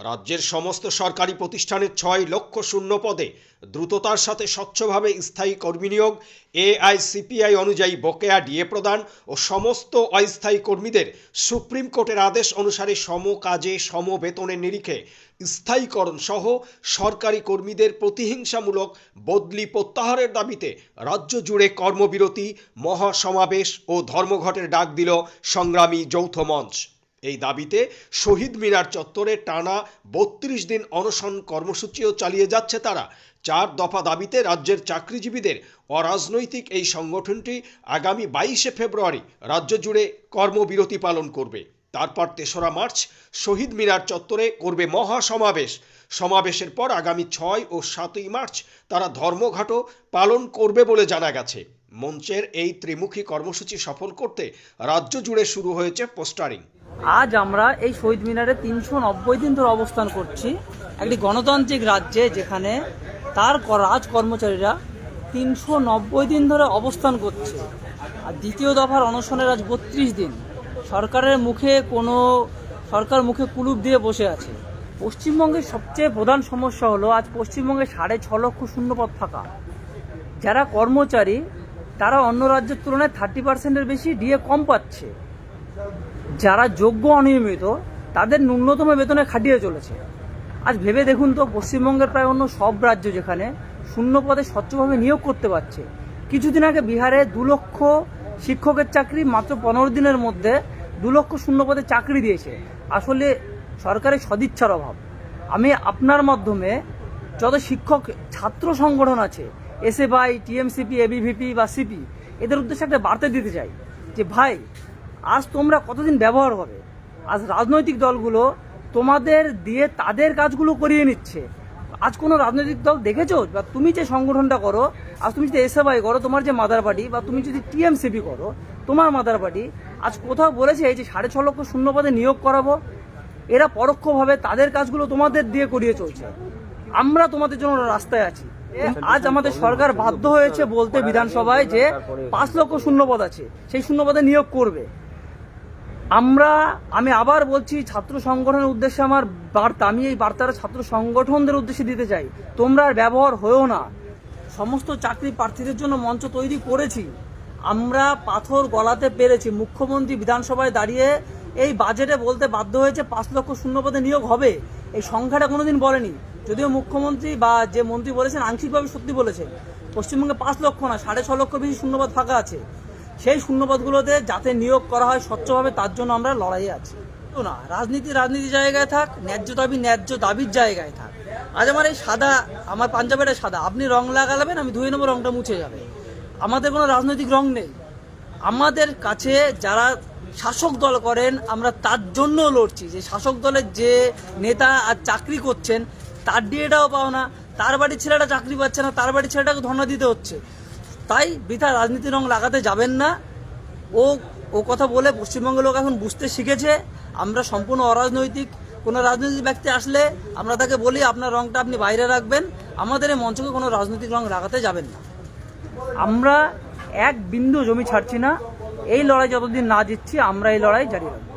রাজ্যের সমস্ত সরকারি প্রতিষ্ঠানের ৬ লক্ষ শূন্য পদে দ্রুততার সাথে স্বচ্ছভাবে স্থায়ী কর্মী নিয়োগ, এআইসিপিআই অনুযায়ী বকেয়া ডিএ প্রদান ও সমস্ত অস্থায়ী কর্মীদের সুপ্রিম কোর্টের আদেশ অনুসারে সম কাজে সম বেতনের নিরিখে স্থায়ীকরণ সহ সরকারি কর্মীদের প্রতিহিংসামূলক বদলি প্রত্যাহারের দাবিতে রাজ্য জুড়ে কর্মবিরতি, মহাসমাবেশ ও ধর্মঘটের ডাক দিল সংগ্রামী যৌথ মঞ্চ। এই দাবিতে শহীদ মিনার চত্বরে টানা ৩২ দিন অনশন কর্মসূচিও চালিয়ে যাচ্ছে তারা। ৪ দফা দাবিতে রাজ্যের চাকরিজীবীদের অরাজনৈতিক এই সংগঠনটি আগামী ২২শে ফেব্রুয়ারি রাজ্য জুড়ে কর্মবিরতি পালন করবে। তারপর ৩রা মার্চ শহীদ মিনার চত্বরে করবে মহাসমাবেশ। সমাবেশের পর আগামী ৬ ও ৭ই মার্চ তারা ধর্মঘটও পালন করবে বলে জানা গেছে। মঞ্চের এই ত্রিমুখী কর্মসূচি সফল করতে রাজ্য জুড়ে শুরু হয়েছে পোস্টারিং। আজ আমরা এই শহীদ মিনারে ৩৯০ দিন ধরে অবস্থান করছি, একটি গণতান্ত্রিক রাজ্যে যেখানে তার রাজ কর্মচারীরা ৩৯০ দিন ধরে অবস্থান করছে। আর দ্বিতীয় দফার অনশনের আজ ৩২ দিন। সরকার মুখে কুলুপ দিয়ে বসে আছে। পশ্চিমবঙ্গের সবচেয়ে প্রধান সমস্যা হলো আজ পশ্চিমবঙ্গে ৬.৫ লক্ষ শূন্যপদ ফাঁকা। যারা কর্মচারী তারা অন্য রাজ্যের তুলনায় 30% বেশি ডিএ কম পাচ্ছে। যারা যোগ্য অনিয়মিত তাদের ন্যূনতম বেতনে খাটিয়ে চলেছে। আজ ভেবে দেখুন তো, পশ্চিমবঙ্গের প্রায় অন্য সব রাজ্য যেখানে শূন্য পদে স্বচ্ছভাবে নিয়োগ করতে পারছে। কিছুদিন আগে বিহারে ২ লক্ষ শিক্ষকের চাকরি মাত্র 15 দিনের মধ্যে ২ লক্ষ শূন্য পদে চাকরি দিয়েছে। আসলে সরকারের সদিচ্ছার অভাব। আমি আপনার মাধ্যমে যত শিক্ষক ছাত্র সংগঠন আছে, এসএফআই, টিএমসিপি, এবিভিপি বা সিপি, এদের উদ্দেশ্যে একটা বার্তা দিতে চাই যে ভাই, আজ তোমরা কতদিন ব্যবহার হবে? আজ রাজনৈতিক দলগুলো তোমাদের দিয়ে তাদের কাজগুলো করিয়ে নিচ্ছে। আজ কোনো রাজনৈতিক দল দেখেছো? বা তুমি যে সংগঠনটা করো, আজ তুমি যদি এসএফআই করো তোমার যে মাদার পার্টি, বা তুমি যদি টিএমসিপি করো তোমার মাদার পার্টি, আজ কোথাও বলেছে এই যে ৬.৫ লক্ষ শূন্য পদে নিয়োগ করাবো? এরা পরোক্ষভাবে তাদের কাজগুলো তোমাদের দিয়ে করিয়ে চলছে। আমরা তোমাদের জন্য রাস্তায় আছি। আজ আমাদের সরকার বাধ্য হয়েছে বলতে বিধানসভায় যে ৫ লক্ষ শূন্যপদ আছে, সেই শূন্যপদে নিয়োগ করবে। আমি আবার বলছি, ছাত্র সংগঠনের উদ্দেশ্যে আমার বার্তা, আমি এই বার্তাটা ছাত্র সংগঠনদের উদ্দেশ্যে দিতে চাই, তোমরা আর ব্যবহার হয়েও না। সমস্ত চাকরি প্রার্থীদের জন্য মঞ্চ তৈরি করেছি, আমরা পাথর গলাতে পেরেছি। মুখ্যমন্ত্রী বিধানসভায় দাঁড়িয়ে এই বাজেটে বলতে বাধ্য হয়েছে ৫ লক্ষ শূন্যপদে নিয়োগ হবে। এই সংখ্যাটা কোনোদিন বলেনি, যদিও মুখ্যমন্ত্রী বা যে মন্ত্রী বলেছেন আংশিকভাবে সত্যি বলেছেন। পশ্চিমবঙ্গে ৫ লক্ষ না ৬.৫ লক্ষ বেশি শূন্যপদ ফাঁকা আছে। সেই শূন্যপদগুলোতে যাতে নিয়োগ করা হয় স্বচ্ছভাবে, তার জন্য আমরা লড়াইয়ে আছি। তো না, রাজনীতি জায়গায় থাক, ন্যায্য দাবির জায়গায় থাক। আজ আমার এই সাদা, আমার পাঞ্জাবিটা সাদা, আপনি রং লাগাবেন, আমি ধুয়ে নেবো, রংটা মুছে যাবে। আমাদের কোনো রাজনৈতিক রং নেই। আমাদের কাছে যারা শাসক দল করেন আমরা তার জন্য লড়ছি, যে শাসক দলের যে নেতা আর চাকরি করছেন তার ডিএটাও পাও না, তার বাড়ির ছেলেটা চাকরি পাচ্ছে না, তার বাড়ির ছেলেটাকে ধর্ণা দিতে হচ্ছে। তাই বৃথা রাজনীতির রং লাগাতে যাবেন না। ও কথা বলে পশ্চিমবঙ্গের লোক এখন বুঝতে শিখেছে আমরা সম্পূর্ণ অরাজনৈতিক। কোনো রাজনৈতিক ব্যক্তি আসলে আমরা তাকে বলি আপনার রংটা আপনি বাইরে রাখবেন, আমাদের এই মঞ্চকে কোনো রাজনৈতিক রং লাগাতে যাবেন না। আমরা এক বিন্দু জমি ছাড়ছি না। এই লড়াই যতদিন না জিতছি আমরা এই লড়াই জারি রাখবো।